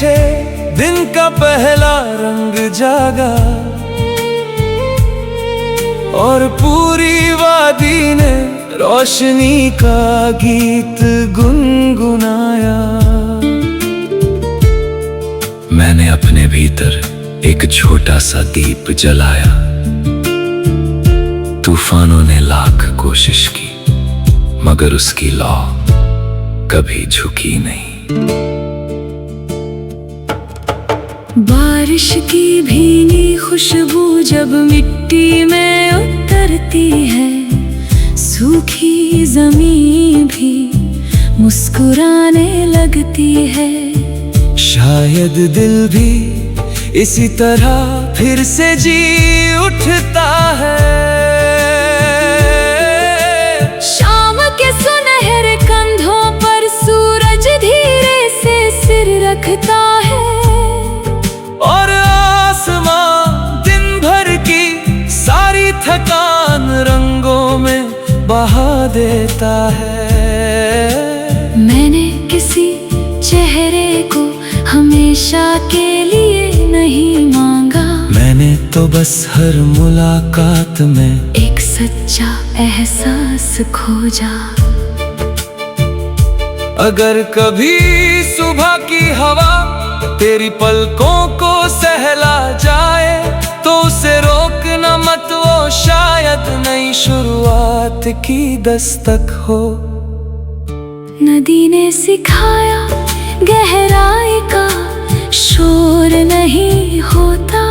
पीछे दिन का पहला रंग जागा और पूरी वादी ने रोशनी का गीत गुनगुनाया। मैंने अपने भीतर एक छोटा सा दीप जलाया। तूफानों ने लाख कोशिश की मगर उसकी लौ कभी झुकी नहीं। बारिश की भीनी खुशबू जब मिट्टी में उतरती है, सूखी जमीन भी मुस्कुराने लगती है। शायद दिल भी इसी तरह फिर से जी उठता है। शाम के सुनहरे कंधों पर सूरज धीरे से सिर रखता है और आसमां दिन भर की सारी थकान रंगों में बहा देता है। मैंने किसी चेहरे को हमेशा के लिए नहीं मांगा, मैंने तो बस हर मुलाकात में एक सच्चा एहसास खोजा। अगर कभी सुबह की हवा तेरी पलकों को सहला जाए तो उसे रोकना मत, वो शायद नई शुरुआत की दस्तक हो। नदी ने सिखाया गहराई का शोर नहीं होता,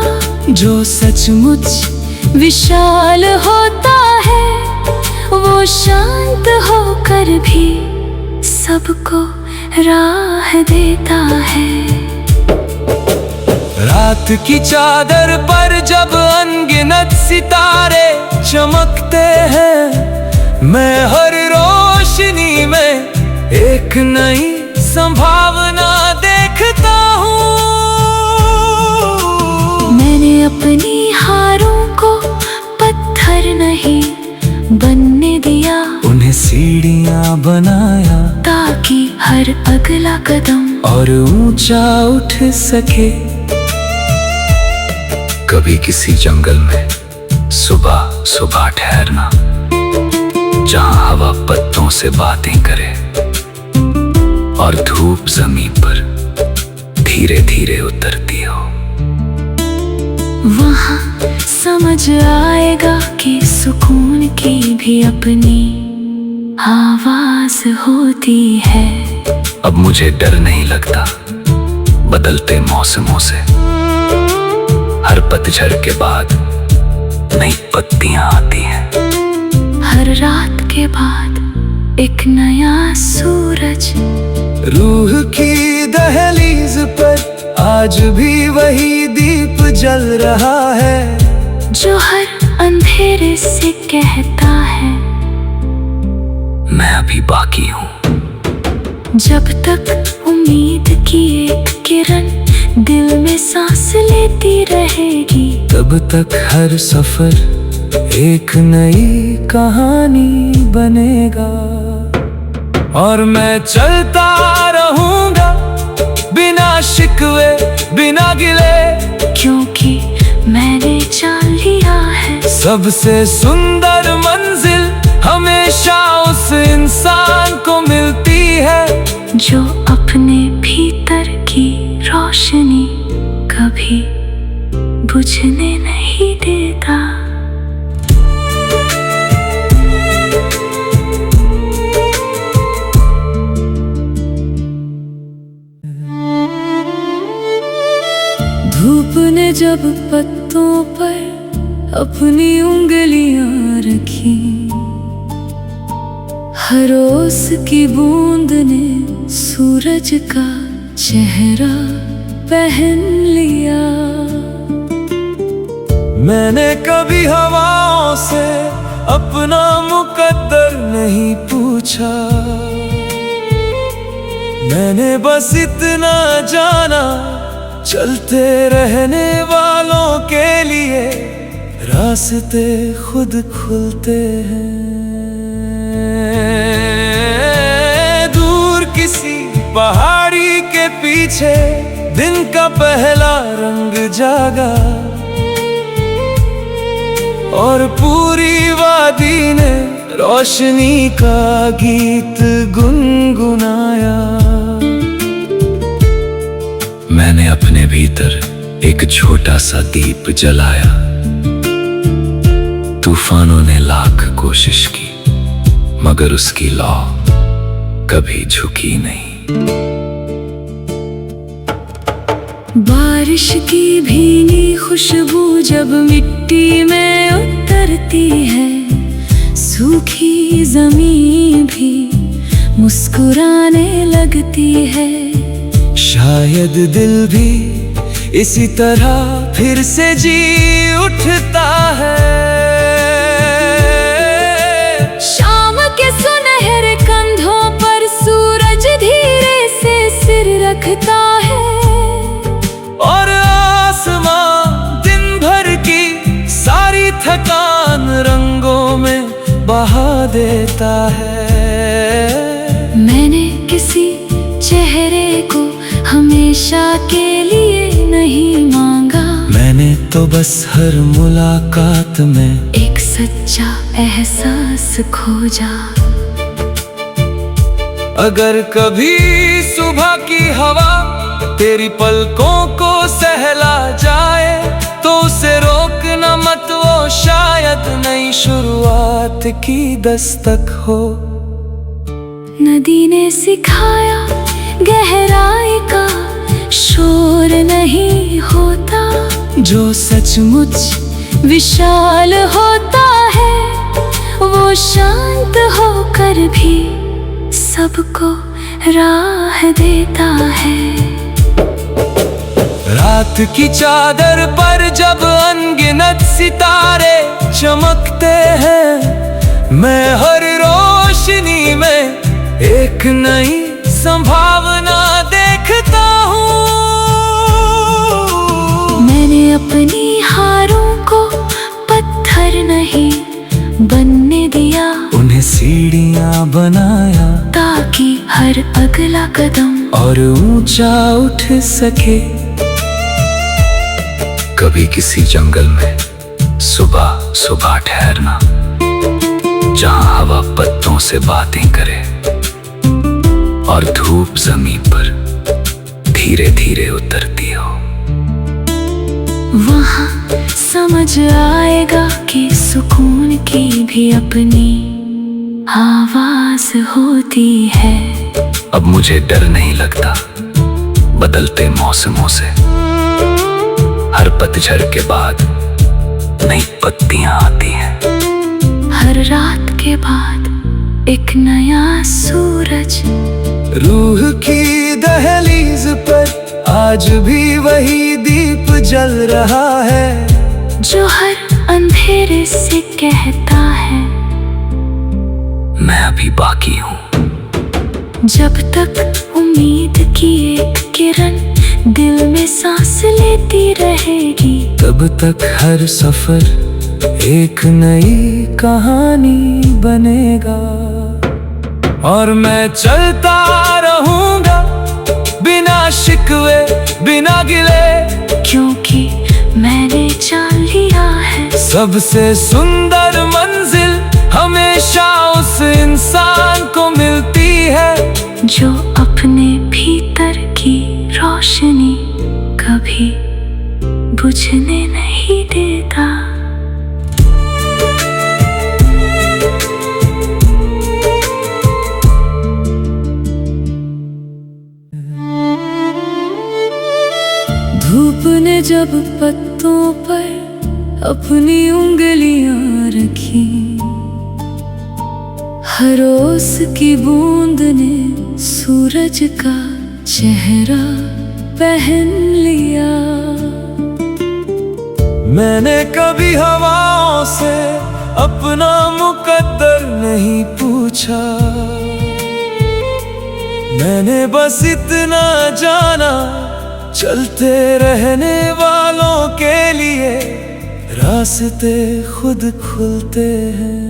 जो सचमुच विशाल होता है वो शांत होकर भी सबको राह देता है। रात की चादर पर जब अनगिनत सितारे चमकते हैं, मैं हर रोशनी में एक नई संभावना देखता हूँ। मैंने अपनी हारों को पत्थर नहीं बनने दिया, उन्हें सीढ़ियाँ बनाया ताकि हर अगला कदम और ऊंचा उठ सके। कभी किसी जंगल में सुबह सुबह ठहरना, जहां हवा पत्तों से बातें करे और धूप जमीन पर धीरे धीरे उतरती हो। वहाँ समझ आएगा कि सुकून की भी अपनी आवाज होती है। अब मुझे डर नहीं लगता बदलते मौसमों से। हर पतझड़ के बाद नई पत्तियां आती हैं। हर रात के बाद एक नया सूरज। रूह की दहलीज पर आज भी वही दीप जल रहा है, जो हर अंधेरे से कहता है मैं अभी बाकी हूँ। जब तक उम्मीद की एक किरण दिल में सांस लेती रहेगी, तब तक हर सफर एक नई कहानी बनेगा। और मैं चलता रहूंगा बिना शिकवे बिना गिले, क्योंकि मैंने जान लिया है सबसे सुंदर मंजिल हमेशा उस इंसान को मिलती है जो अपने भीतर की रोशनी कभी बुझने नहीं देता। धूप ने जब पत्तों पर अपनी उंगलियां रखी, हर ओस की बूंद ने सूरज का चेहरा पहन लिया। मैंने कभी हवाओं से अपना मुकद्दर नहीं पूछा, मैंने बस इतना जाना चलते रहने वालों के लिए रास्ते खुद खुलते हैं। दूर किसी पहाड़ी के पीछे दिन का पहला रंग जागा और पूरी वादी ने रोशनी का गीत गुनगुनाया। मैंने अपने भीतर एक छोटा सा दीप जलाया। तूफानों ने लाख कोशिश की मगर उसकी लौ कभी झुकी नहीं। बारिश की भीनी खुशबू जब मिट्टी में उतरती है, सूखी जमीन भी मुस्कुराने लगती है। शायद दिल भी इसी तरह फिर से जी उठता है। शाम के सुनहरे कंधों पर सूरज धीरे से सिर रखता है और आसमां दिन भर की सारी थकान रंगों में बहा देता है। मैंने किसी चेहरे को हमेशा के लिए नहीं मांगा, मैंने तो बस हर मुलाकात में एक सच्चा एहसास खोजा। अगर कभी सुबह की हवा तेरी पलकों को सहला जाए तो उसे रोकना मत, वो शायद नई शुरुआत की दस्तक हो। नदी ने सिखाया गहराई का शोर नहीं होता, जो सचमुच विशाल होता है वो शांत होकर भी सबको राह देता है। रात की चादर पर जब अनगिनत सितारे चमकते हैं, मैं हर रोशनी में एक नई संभावना देखता हूँ। मैंने अपनी हारों को पत्थर नहीं बनने दिया, उन्हें सीढ़ियाँ बनाया ताकि हर अगला कदम और ऊंचा उठ सके। कभी किसी जंगल में सुबह सुबह ठहरना, जहां हवा पत्तों से बातें करे और धूप जमीन पर धीरे धीरे उतरती हो। वहाँ समझ आएगा कि सुकून की भी अपनी आवाज होती है। अब मुझे डर नहीं लगता बदलते मौसमों से। हर पतझड़ के बाद नई पत्तियां आती हैं। हर रात के बाद एक नया सूरज। रूह की दहलीज पर आज भी वही दीप जल रहा है, जो हर अंधेरे से कहता है मैं अभी बाकी हूँ। जब तक उम्मीद की एक किरण दिल में सांस लेती रहेगी, तब तक हर सफर एक नई कहानी बनेगा। और मैं चलता रहूंगा बिना शिकवे बिना गिले, क्योंकि मैंने जान लिया है सबसे सुंदर मंजिल हमेशा उस इंसान को मिलती है जो अपने भीतर की रोशनी कभी बुझने नहीं देता। धूप ने जब पत्तों पर अपनी उंगलियां रखी, हर ओस की बूंद ने सूरज का चेहरा पहन लिया। मैंने कभी हवाओं से अपना मुकद्दर नहीं पूछा, मैंने बस इतना जाना चलते रहने वालों के लिए रास्ते खुद खुलते हैं।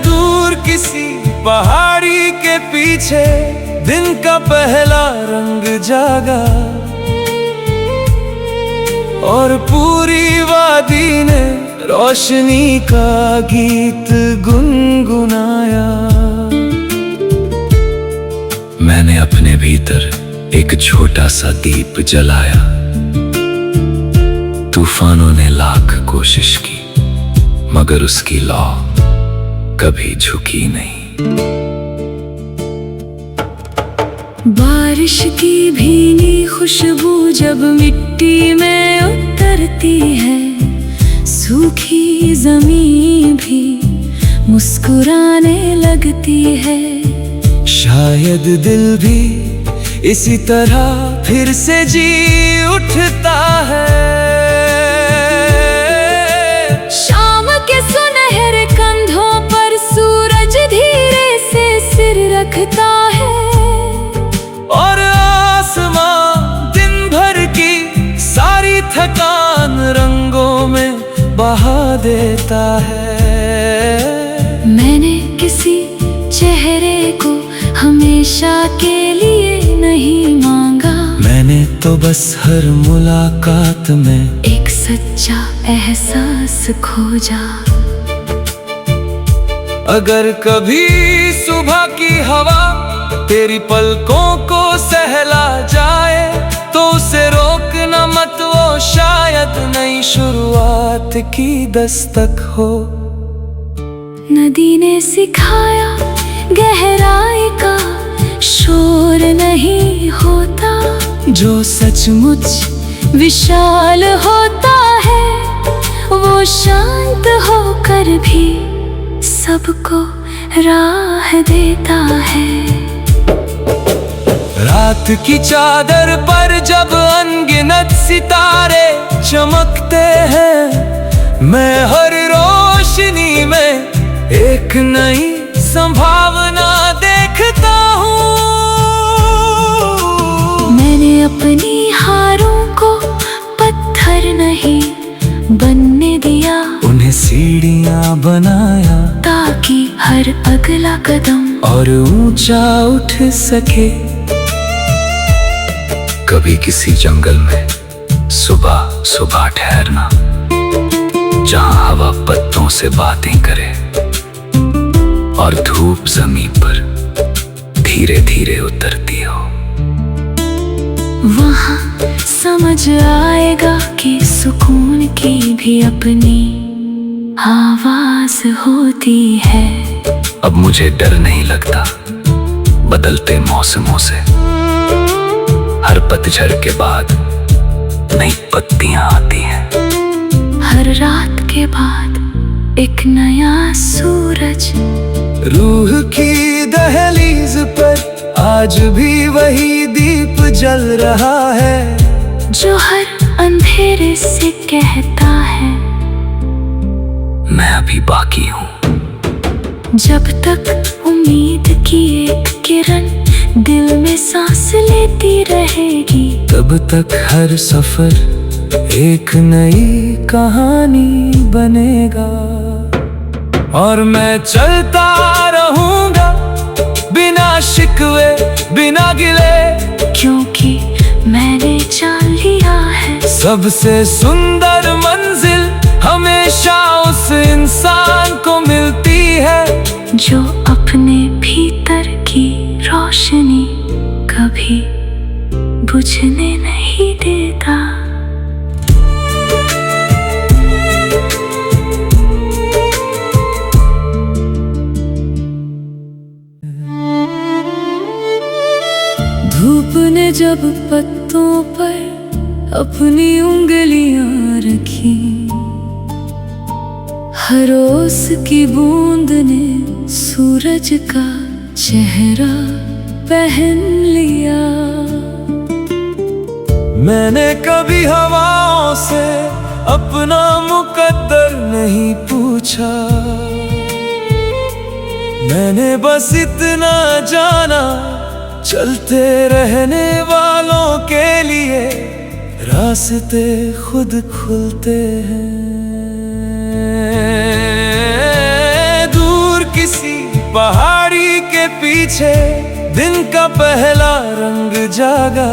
दूर किसी पहाड़ी के पीछे दिन का पहला रंग जागा और पूरी वादी ने रोशनी का गीत गुनगुनाया। मैंने अपने भीतर एक छोटा सा दीप जलाया। तूफानों ने लाख कोशिश की मगर उसकी लौ कभी झुकी नहीं। बारिश की भीनी खुशबू जब मिट्टी में उतरती है, सूखी जमीन भी मुस्कुराने लगती है। शायद दिल भी इसी तरह फिर से जी उठता है। शाम के सुनहरे कंधों पर सूरज धीरे से सिर रखता है और आसमां दिन भर की सारी थकान रंगों में बहा देता है। मैंने किसी चेहरे को हमेशा के लिए नहीं मांगा, मैंने तो बस हर मुलाकात में एक सच्चा एहसास खोजा। अगर कभी सुबह की हवा तेरी पलकों को सहला जाए तो उसे रोकना मत, वो शायद नई शुरुआत की दस्तक हो। नदी ने सिखाया गहराई का शोर नहीं होता, जो सचमुच विशाल होता है वो शांत होकर भी सबको राह देता है। रात की चादर पर जब अनगिनत सितारे चमकते हैं, मैं हर रोशनी में एक नई संभावना देखता हूँ। मैंने अपनी हारों को पत्थर नहीं बनने दिया, उन्हें सीढ़ियाँ बनाया ताकि हर अगला कदम और ऊंचा उठ सके। कभी किसी जंगल में सुबह सुबह ठहरना, जहां हवा पत्तों से बातें करे और धूप जमीन पर धीरे धीरे उतरती हो। वहाँ समझ आएगा कि सुकून की भी अपनी आवाज होती है। अब मुझे डर नहीं लगता बदलते मौसमों से। हर पतझड़ के बाद नई पत्तियां आती हैं। हर रात के बाद एक नया सूरज। रूह की दहलीज पर आज भी वही दीप जल रहा है, जो हर अंधेरे से कहता है मैं अभी बाकी हूँ। जब तक उम्मीद की एक किरण दिल में सांस लेती रहेगी, तब तक हर सफर एक नई कहानी बनेगा। और मैं चलता रहूंगा बिना शिकवे बिना गिले, क्योंकि मैंने जान लिया है सबसे सुंदर मंजिल हमेशा उस इंसान को मिलती है जो अपने भीतर की रोशनी कभी बुझने नहीं देता। धूप ने जब पत्तों पर अपनी उंगलियां रखी, हर ओस की बूंद ने सूरज का चेहरा पहन लिया। मैंने कभी हवाओं से अपना मुकद्दर नहीं पूछा, मैंने बस इतना जाना चलते रहने वालों के लिए रास्ते खुद खुलते हैं। दूर किसी पहाड़ी के पीछे दिन का पहला रंग जागा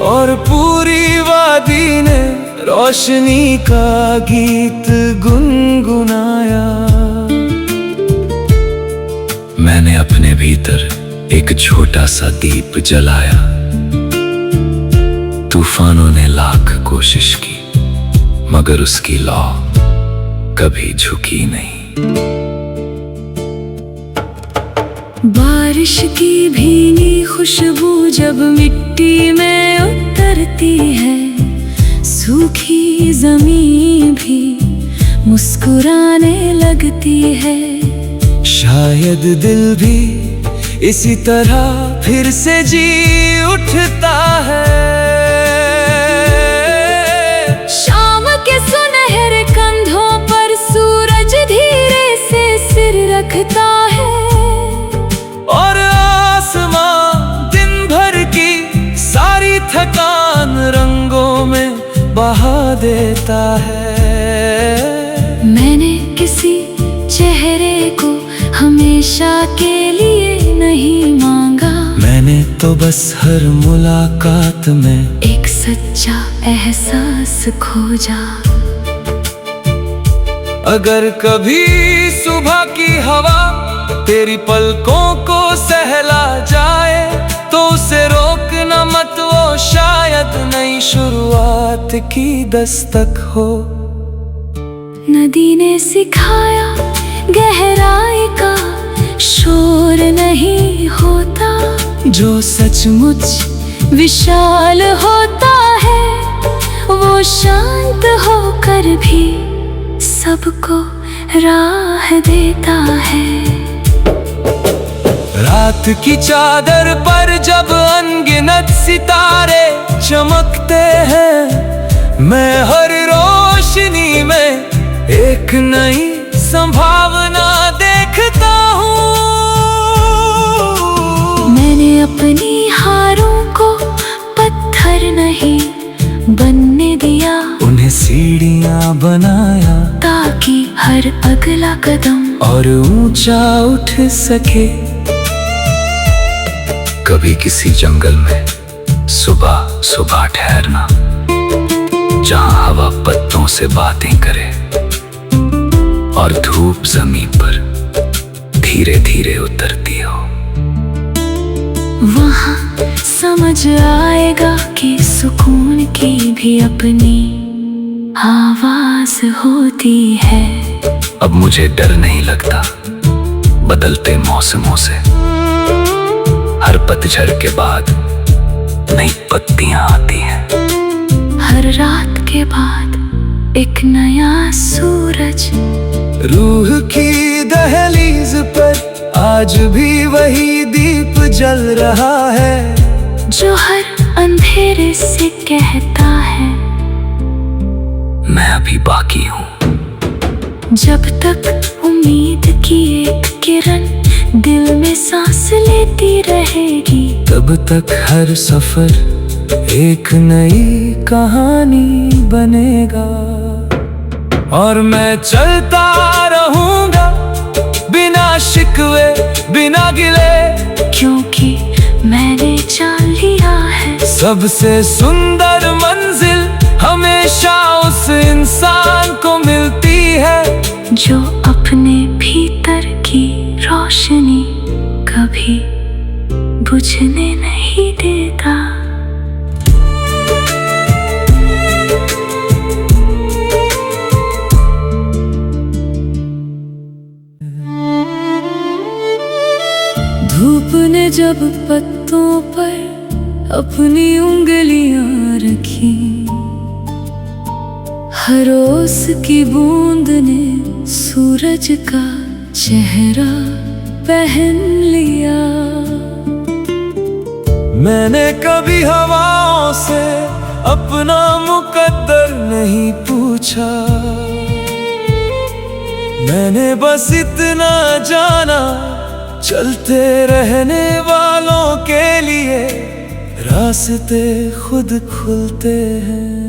और पूरी वादी ने रोशनी का गीत गुनगुनाया। मैंने अपने भीतर एक छोटा सा दीप जलाया। तूफानों ने लाख कोशिश की मगर उसकी लौ कभी झुकी नहीं। बारिश की भीनी खुशबू जब मिट्टी में उतरती है, सूखी जमीन भी मुस्कुराने लगती है। शायद दिल भी इसी तरह फिर से जी उठता है। शाम के सुनहरे कंधों पर सूरज धीरे से सिर रखता है और आसमां दिन भर की सारी थकान रंगों में बहा देता है। मैंने किसी चेहरे को हमेशा के लिए नहीं मांगा, मैंने तो बस हर मुलाकात में एक सच्चा एहसास खोजा। अगर कभी सुबह की हवा तेरी पलकों को सहला जाए तो उसे रोकना मत, वो शायद नई शुरुआत की दस्तक हो। नदी ने सिखाया गहराई का शोर नहीं होता, जो सचमुच विशाल होता है वो शांत होकर भी सबको राह देता है। रात की चादर पर जब अनगिनत सितारे चमकते हैं, मैं हर रोशनी में एक नई संभावना देखता हूँ। मैंने अपनी हारों को पत्थर नहीं बनने दिया, उन्हें सीढ़ियाँ बनाया ताकि हर अगला कदम और ऊंचा उठ सके। कभी किसी जंगल में सुबह सुबह ठहरना, जहां हवा पत्तों से बातें करे और धूप जमीन पर धीरे धीरे उतरती हो। वहाँ समझ आएगा कि सुकून की भी अपनी आवाज होती है। अब मुझे डर नहीं लगता बदलते मौसमों से। हर पतझड़ के बाद नई पत्तियां आती हैं। हर रात के बाद एक नया सूरज। रूह की दहलीज पर आज भी वही दीप जल रहा है, जो हर अंधेरे से कहता है मैं अभी बाकी हूँ। जब तक उम्मीद की एक किरण दिल में सांस लेती रहेगी, तब तक हर सफर एक नई कहानी बनेगा। और मैं चलता रहूंगा बिना शिकवे बिना गिले, क्योंकि मैंने जान लिया है सबसे सुंदर मंजिल हमेशा उस इंसान को मिलती है जो अपने भीतर की रोशनी कभी बुझने नहीं देता। धूप ने जब पत्तों पर अपनी उंगलियां रखी, हर ओस की बूंद ने सूरज का चेहरा पहन लिया। मैंने कभी हवाओं से अपना मुकद्दर नहीं पूछा, मैंने बस इतना जाना चलते रहने वालों के लिए रास्ते खुद खुलते हैं।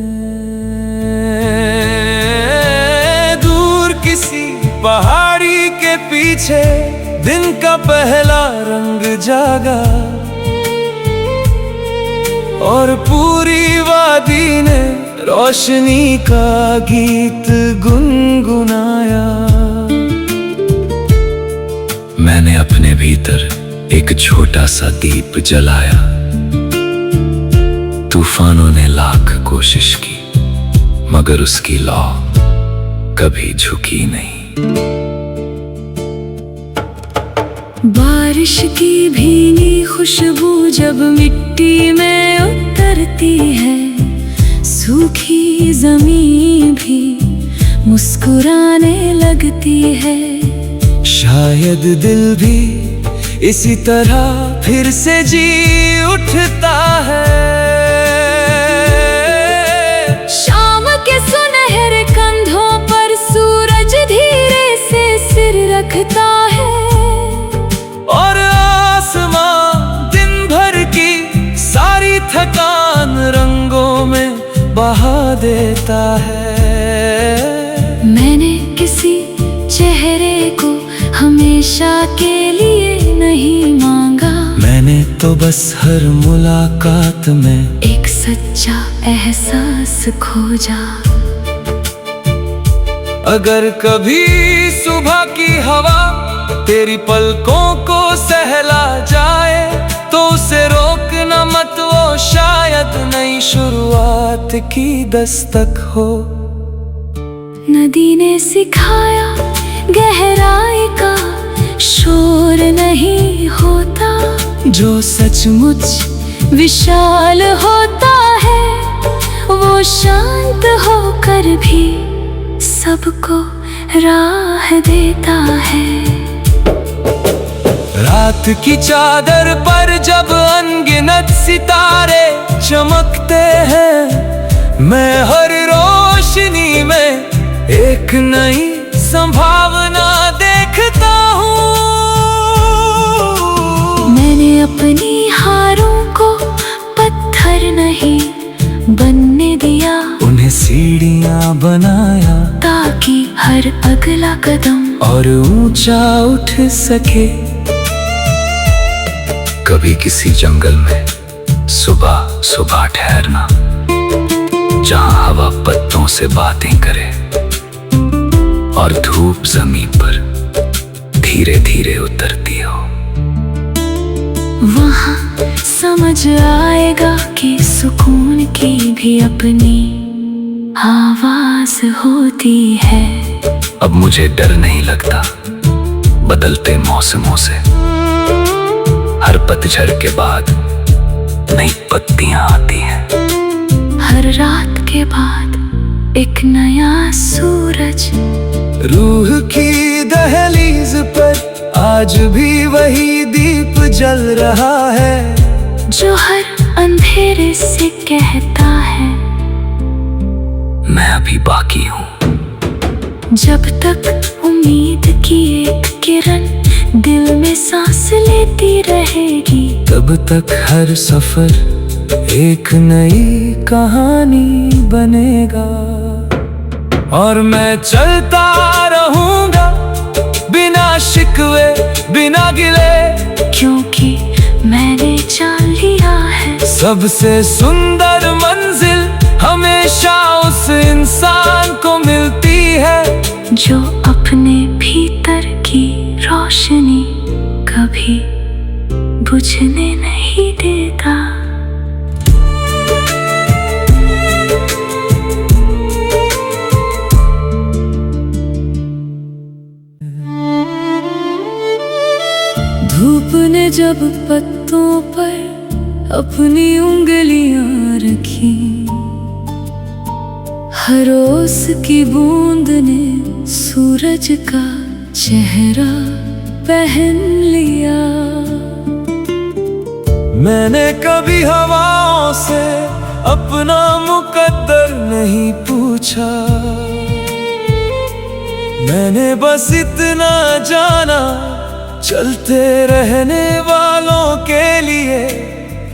दूर किसी पहाड़ी के के पीछे दिन का पहला रंग जागा और पूरी वादी ने रोशनी का गीत गुनगुनाया। मैंने अपने भीतर एक छोटा सा दीप जलाया। तूफानों ने लाख कोशिश की मगर उसकी लौ कभी झुकी नहीं। बारिश की भीनी खुशबू जब मिट्टी में उतरती है, सूखी जमीन भी मुस्कुराने लगती है। शायद दिल भी इसी तरह फिर से जी उठता है। शाम के सुनहरे कंधों पर सूरज धीरे से सिर रखता है और आसमां दिन भर की सारी थकान रंगों में बहा देता है। मैंने किसी चेहरे को हमेशा के लिए नहीं मांगा, मैंने तो बस हर मुलाकात में एक सच्चा एहसास खोजा। अगर कभी सुबह की हवा तेरी पलकों को सहला जाए तो उसे रोकना मत, वो शायद नई शुरुआत की दस्तक हो। नदी ने सिखाया गहराई का शोर नहीं होता, जो सचमुच विशाल होता है वो शांत होकर भी सबको राह देता है। रात की चादर पर जब अनगिनत सितारे चमकते हैं, मैं हर रोशनी में एक नई संभावना देखता हूँ। मैंने अपनी हारों को पत्थर नहीं बनने दिया, उन्हें सीढ़ियाँ बनाया ताकि हर अगला कदम और ऊंचा उठ सके। कभी किसी जंगल में सुबह सुबह ठहरना, जहां हवा पत्तों से बातें करे और धूप जमीन पर धीरे धीरे उतरती हो। वहाँ समझ आएगा कि सुकून की भी अपनी आवाज होती है। अब मुझे डर नहीं लगता बदलते मौसमों से। हर पतझड़ के बाद नई पत्तियां आती हैं। हर रात के बाद एक नया सूरज। रूह की दहलीज पर आज भी वही दीप जल रहा है, जो हर अंधेरे से कहता है मैं अभी बाकी हूँ। जब तक उम्मीद की एक किरण दिल में सांस लेती रहेगी, तब तक हर सफर एक नई कहानी बनेगा। और मैं चलता रहूंगा बिना शिकवे बिना गिले, क्योंकि मैंने जान लिया है सबसे सुंदर मंजिल हमेशा उस इंसान को मिलती है जो अपने भीतर की रोशनी कभी बुझने नहीं देता। धूप ने जब पत्तों पर अपनी उंगलियां रखी, हर ओस की बूंद ने सूरज का चेहरा पहन लिया। मैंने कभी हवाओं से अपना मुकद्दर नहीं पूछा, मैंने बस इतना जाना चलते रहने वालों के लिए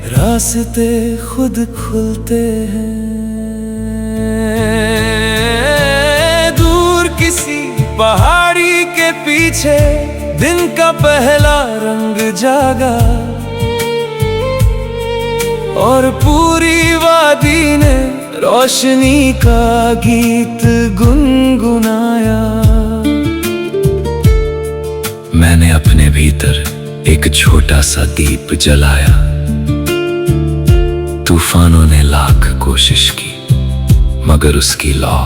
रास्ते खुद खुलते हैं। दूर किसी पहाड़ी के के पीछे दिन का पहला रंग जागा और पूरी वादी ने रोशनी का गीत गुनगुनाया। मैंने अपने भीतर एक छोटा सा दीप जलाया। तूफानों ने लाख कोशिश की मगर उसकी लौ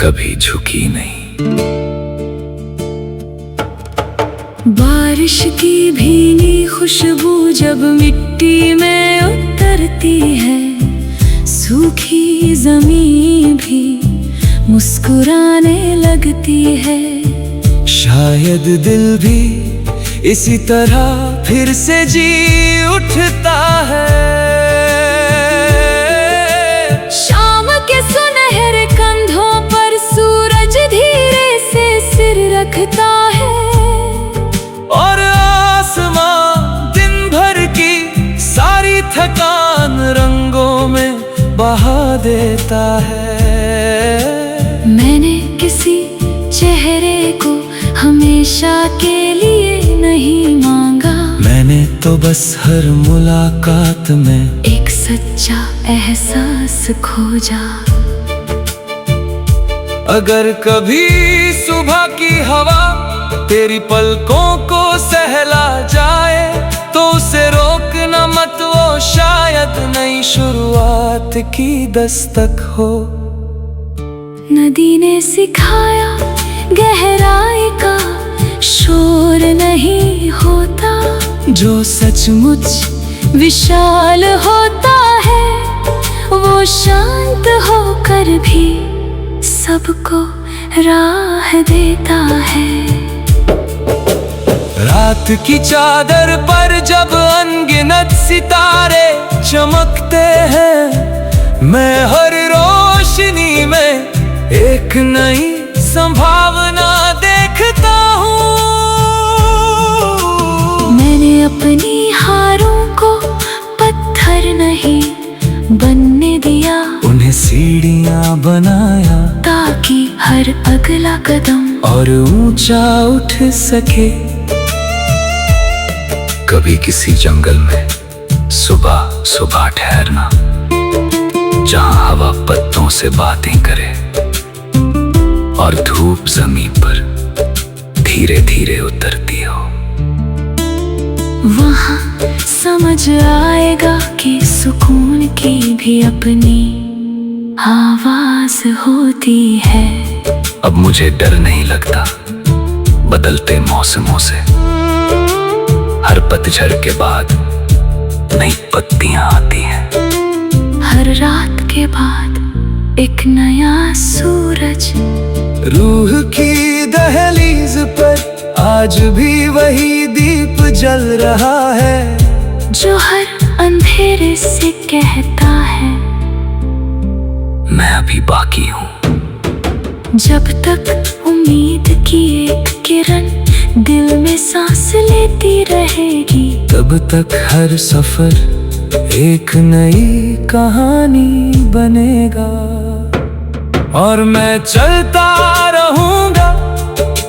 कभी झुकी नहीं। बारिश की भीनी खुशबू जब मिट्टी में उतरती है, सूखी जमीन भी मुस्कुराने लगती है। शायद दिल भी इसी तरह फिर से जी उठता है। शाम के सुनहरे कंधों पर सूरज धीरे से सिर रखता है और आसमां दिन भर की सारी थकान रंगों में बहा देता है। मैंने किसी चेहरे को हमेशा के लिए नहीं मांगा, मैंने तो बस हर मुलाकात में एक सच्चा एहसास खोजा। अगर कभी सुबह की हवा तेरी पलकों को सहला जाए तो उसे रोकना मत, वो शायद नई शुरुआत की दस्तक हो। नदी ने सिखाया गहराई का शोर नहीं होता, जो सचमुच विशाल होता है वो शांत होकर भी सबको राह देता है। रात की चादर पर जब अनगिनत सितारे चमकते हैं, मैं हर रोशनी में एक नई संभावना देखता हूँ। मैंने अपनी हारों को पत्थर नहीं बनने दिया, उन्हें सीढ़ियाँ बनाया ताकि हर अगला कदम और ऊंचा उठ सके। कभी किसी जंगल में सुबह सुबह ठहरना, जहां हवा पत्तों से बातें करे और धूप जमीन पर धीरे धीरे उतरती हो। वहाँ समझ आएगा कि सुकून की भी अपनी आवाज होती है। अब मुझे डर नहीं लगता बदलते मौसमों से। हर पतझड़ के बाद नई पत्तियां आती हैं। हर रात के बाद एक नया सूरज। रूह की दहलीज पर आज भी वही दीप जल रहा है, जो हर अंधेरे से कहता है मैं अभी बाकी हूँ। जब तक उम्मीद की एक किरण दिल में सांस लेती रहेगी, तब तक हर सफर एक नई कहानी बनेगा। और मैं चलता रहूंगा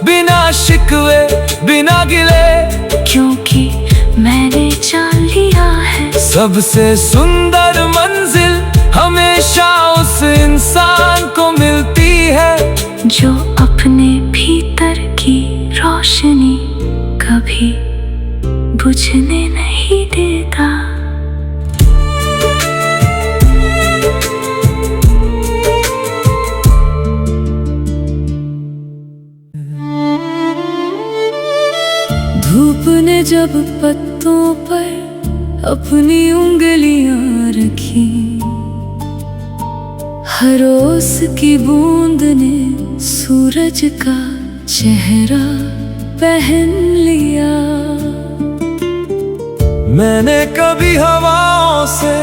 बिना शिकवे बिना गिले, क्योंकि मैंने जान लिया है सबसे सुंदर मंजिल हमेशा उस इंसान को मिलती है जो अपने भीतर की रोशनी कभी बुझने नहीं देता। धूप ने जब पत्तों पर अपनी उंगलियां रखी, हर ओस की बूंद ने सूरज का चेहरा पहन लिया। मैंने कभी हवाओं से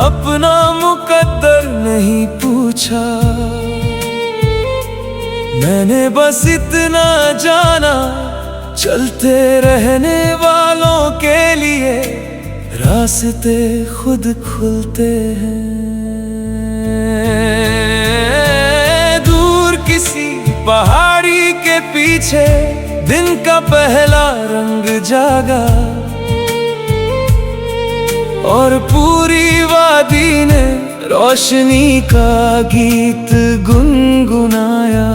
अपना मुकद्दर नहीं पूछा, मैंने बस इतना जाना चलते रहने वालों के लिए रास्ते खुद खुलते हैं। दूर किसी पहाड़ी के पीछे दिन का पहला रंग जागा और पूरी वादी ने रोशनी का गीत गुनगुनाया।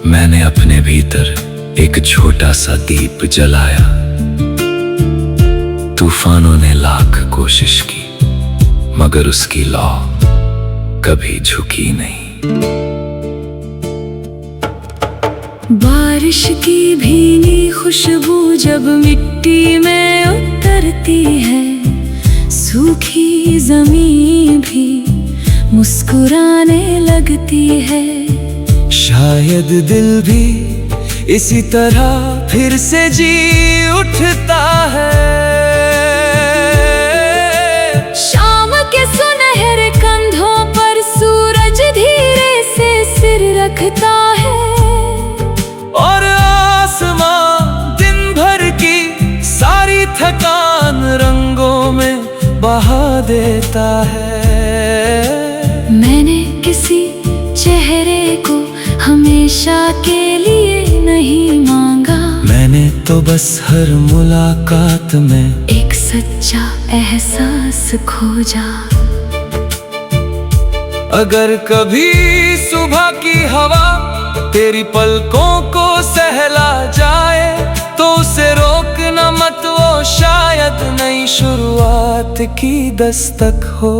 मैंने अपने भीतर एक छोटा सा दीप जलाया। तूफानों ने लाख कोशिश की मगर उसकी लौ कभी झुकी नहीं। बारिश की भीनी खुशबू जब मिट्टी में उतरती है, सूखी जमीन भी मुस्कुराने लगती है। शायद दिल भी इसी तरह फिर से जी उठता है। शाम के सुनहरे कंधों पर सूरज धीरे से सिर रखता है और आसमां दिन भर की सारी थकान रंगों में बहा देता है। मैंने किसी चेहरे को हमेशा के लिए नहीं मांगा, मैंने तो बस हर मुलाकात में एक सच्चा एहसास खोजा। अगर कभी सुबह की हवा तेरी पलकों को सहला जाए तो उसे रोकना मत, वो शायद नई शुरुआत की दस्तक हो।